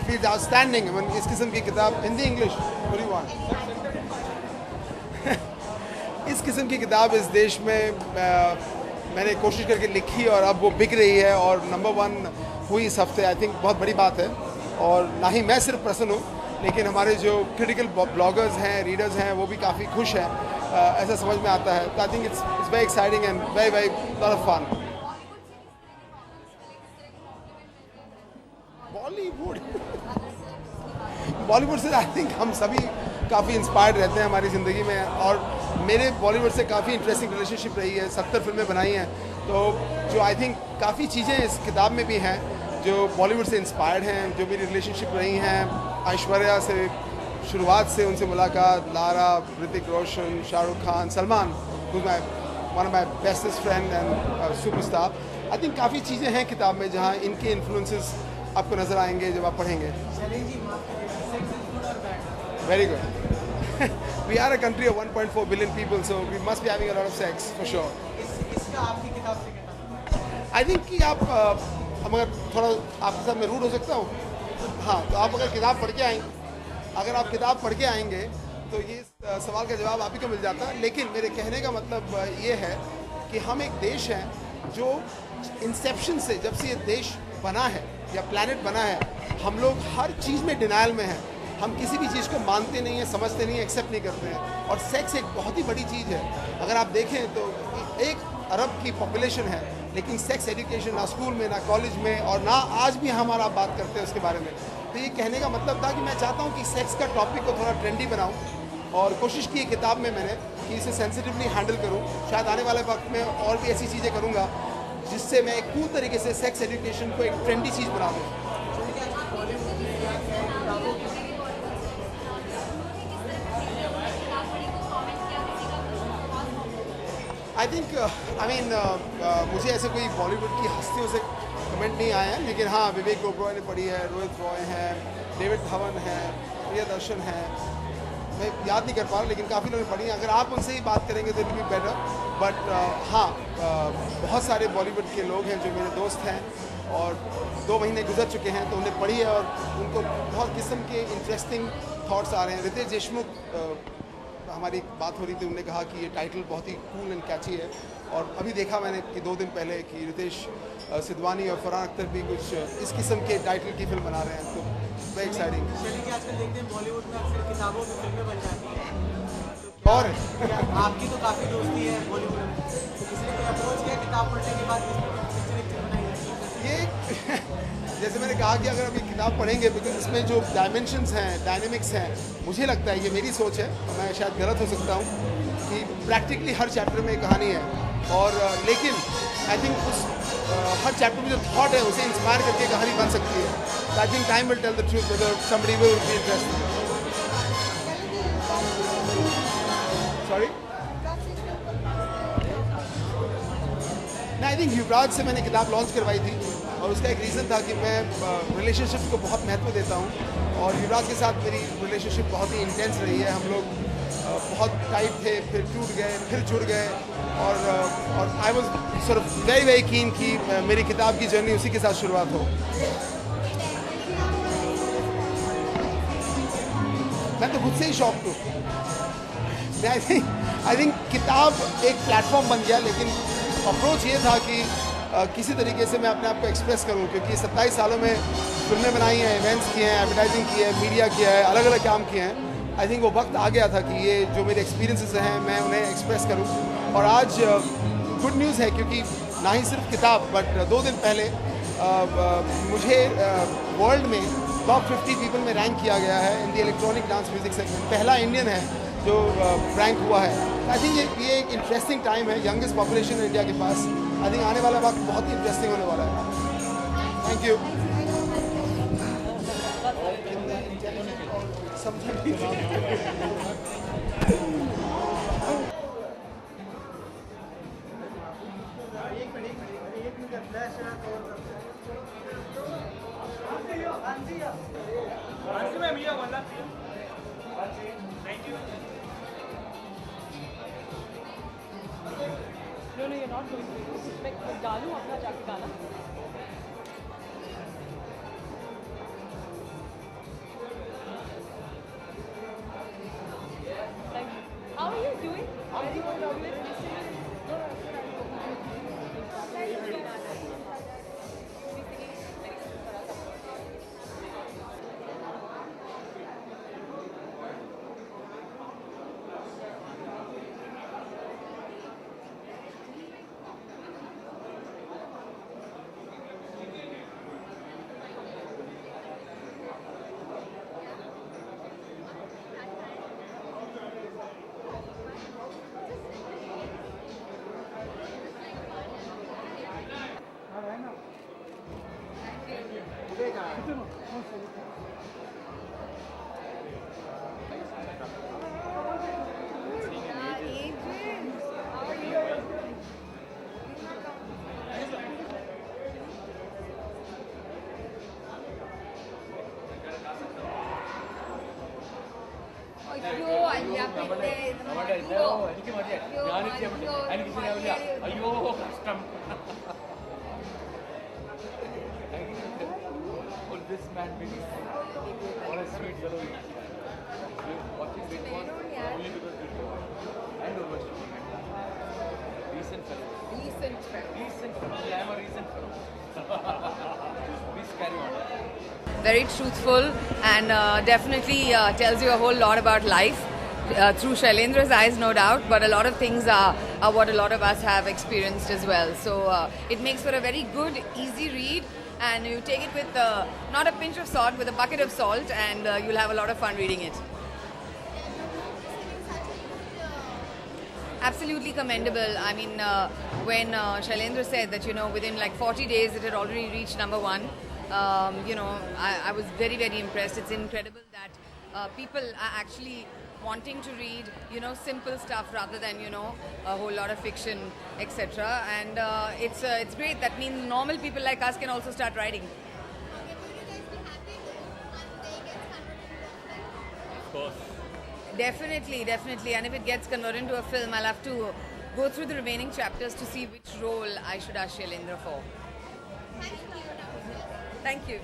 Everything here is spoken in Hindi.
feels outstanding. I mean, इस किस्म की किताब Hindi English what do you want? इस किस्म की किताब इस देश में मैंने कोशिश करके लिखी और अब वो बिक रही है और नंबर 1 हुई इस हफ्ते. आई थिंक बहुत बड़ी बात है. और ना ही मैं सिर्फ प्रसन्न हूँ, लेकिन हमारे जो क्रिटिकल ब्लॉगर्स हैं, रीडर्स हैं, वो भी काफ़ी खुश हैं. ऐसा समझ में आता है. तो I think it's very exciting and very very lot of fun. Bollywood से आई थिंक हम सभी काफ़ी इंस्पायर्ड रहते हैं हमारी ज़िंदगी में. और मेरे बॉलीवुड से काफ़ी इंटरेस्टिंग रिलेशनशिप रही है. 70 फिल्में बनाई हैं. तो जो आई थिंक काफ़ी चीज़ें इस किताब में भी हैं जो बॉलीवुड से इंस्पायर्ड हैं. जो मेरी रिलेशनशिप रही हैं ऐश्वर्या से, शुरुआत से उनसे मुलाकात, Lara, Hrithik Roshan, Shahrukh Khan, Salman one of my bestest friend and superstar. I think काफ़ी चीज़ें हैं किताब में जहाँ इनके इन्फ्लुएंसेस आपको नज़र आएंगे जब आप पढ़ेंगे. Very good. We are a country of 1.4 billion people, so we must be having a lot of sex for sure. इसका आपकी किताब से क्या? I think कि आप अगर थोड़ा आपके साथ मैं रूड हो सकता हूँ. हाँ, तो आप अगर किताब पढ़ के आएंगे तो ये सवाल का जवाब आप ही को मिल जाता. लेकिन मेरे कहने का मतलब ये है कि हम एक देश हैं जो इंसेप्शन से, जब से ये देश बना है या प्लैनेट बना है, हम लोग हर चीज़ में डिनायल में हैं. हम किसी भी चीज़ को मानते नहीं हैं, समझते नहीं हैं, एक्सेप्ट नहीं करते हैं. और सेक्स एक बहुत ही बड़ी चीज़ है. अगर आप देखें तो 1 अरब की पॉपुलेशन है, लेकिन सेक्स एजुकेशन ना स्कूल में, ना कॉलेज में, और ना आज भी हमारा बात करते हैं उसके बारे में. तो ये कहने का मतलब था कि मैं चाहता हूँ कि सेक्स का टॉपिक को थोड़ा ट्रेंडी बनाऊँ. और कोशिश की किताब में मैंने कि इसे सेंसिटिवली हैंडल करूँ. शायद आने वाले वक्त में और भी ऐसी चीज़ें करूँगा जिससे मैं एक कूल तरीके से सेक्स एजुकेशन को एक ट्रेंडी चीज़ बना दूँ. आई थिंक मुझे ऐसे कोई बॉलीवुड की हस्तियों से कमेंट नहीं आए हैं. लेकिन हाँ, विवेक ओबरॉय ने पढ़ी है, रोहित रॉय हैं, डेविड धवन है, प्रियदर्शन है, मैं याद नहीं कर पा रहा, लेकिन काफ़ी लोगों ने पढ़ी है. अगर आप उनसे ही बात करेंगे तो it will be better. But हाँ, बहुत सारे बॉलीवुड के लोग हैं जो मेरे दोस्त हैं और 2 महीने गुजर चुके हैं, तो उन्हें पढ़ी है और उनको बहुत किस्म के इंटरेस्टिंग थॉट्स आ रहे हैं. रितेश देशमुख, हमारी बात हो रही थी, उन्होंने कहा कि ये टाइटल बहुत ही कूल एंड कैची है. और अभी देखा मैंने कि 2 दिन पहले कि रितेश सिद्धवानी और फरहान अख्तर भी कुछ इस किस्म के टाइटल की फिल्म बना रहे हैं. तो वेरी एक्साइटिंग. आजकल देखते हैं बॉलीवुड में अक्सर किताबों की फिल्में बन जाती हैं. और आपकी तो काफ़ी दोस्ती है बॉलीवुड में, तो किसी ने कोई अप्रोच किया किताब पढ़ने के बाद पिक्चर बनाई जाती है? ये जैसे मैंने कहा कि अगर आप ये किताब पढ़ेंगे, बिकॉज इसमें जो डायमेंशंस हैं, डायनेमिक्स हैं, मुझे लगता है, ये मेरी सोच है, मैं शायद गलत हो सकता हूँ, कि प्रैक्टिकली हर चैप्टर में एक कहानी है. और लेकिन आई थिंक उस हर चैप्टर में जो थॉट है उसे इंस्पायर करके कहानी बन सकती है. I think time will tell the truth whether somebody will be interested. Sorry, I think Yuvraj से मैंने किताब लॉन्च करवाई थी और उसका एक रीज़न था कि मैं रिलेशनशिप्स को बहुत महत्व देता हूँ. और युवराज के साथ मेरी रिलेशनशिप बहुत ही इंटेंस रही है. हम लोग बहुत टाइट थे, फिर टूट गए, फिर जुड़ गए. और I was sort of very very keen कि मेरी किताब की जर्नी उसी के साथ शुरुआत हो. मैं तो खुद से ही शौक हूँ. आई थिंक किताब एक प्लेटफॉर्म बन गया, लेकिन अप्रोच ये था कि किसी तरीके से मैं अपने आप को एक्सप्रेस करूं, क्योंकि 27 सालों में फिल्में बनाई हैं, इवेंट्स किए हैं, एडवर्टाइजिंग की है, मीडिया किया है, अलग अलग काम किए हैं. आई थिंक वो वक्त आ गया था कि ये जो मेरे एक्सपीरियंसेस हैं मैं उन्हें एक्सप्रेस करूं. और आज गुड न्यूज़ है, क्योंकि ना ही सिर्फ किताब, बट 2 दिन पहले मुझे वर्ल्ड में टॉप 50 पीपल में रैंक किया गया है in the electronic dance music segment. पहला इंडियन है जो रैंक हुआ है. आई थिंक ये एक इंटरेस्टिंग टाइम है. यंगेस्ट पॉपुलेशन है इंडिया के पास. आई थिंक आने वाला वक्त बहुत ही इंटरेस्टिंग होने वाला है. Thank you. No, you're not going to. मैं डालूं अपना जाके गाना. നമ്മുടെ എനിക്ക് മതിയായി ഞാനിത് എനിക്ക് ശരിയാവില്ല അയ്യോ കഷ്ടം this man being on a sweet yellow watching Big Boss only because Big Boss and Urvashi recent fellow I am a recent fellow please carry on very truthful and definitely tells you a whole lot about life through Shailendra's eyes, no doubt, but a lot of things are what a lot of us have experienced as well. So it makes for a very good, easy read, and you take it with not a pinch of salt, with a bucket of salt, and you'll have a lot of fun reading it. Absolutely commendable. I mean, when Shailendra said that, within like 40 days it had already reached number one, I was very, very impressed. It's incredible that people are actually wanting to read, simple stuff rather than, a whole lot of fiction, etc. And it's great. That means normal people like us can also start writing. of course Definitely. And if it gets converted into a film, I'll have to go through the remaining chapters to see which role I should ask Shailendra for. Thank you.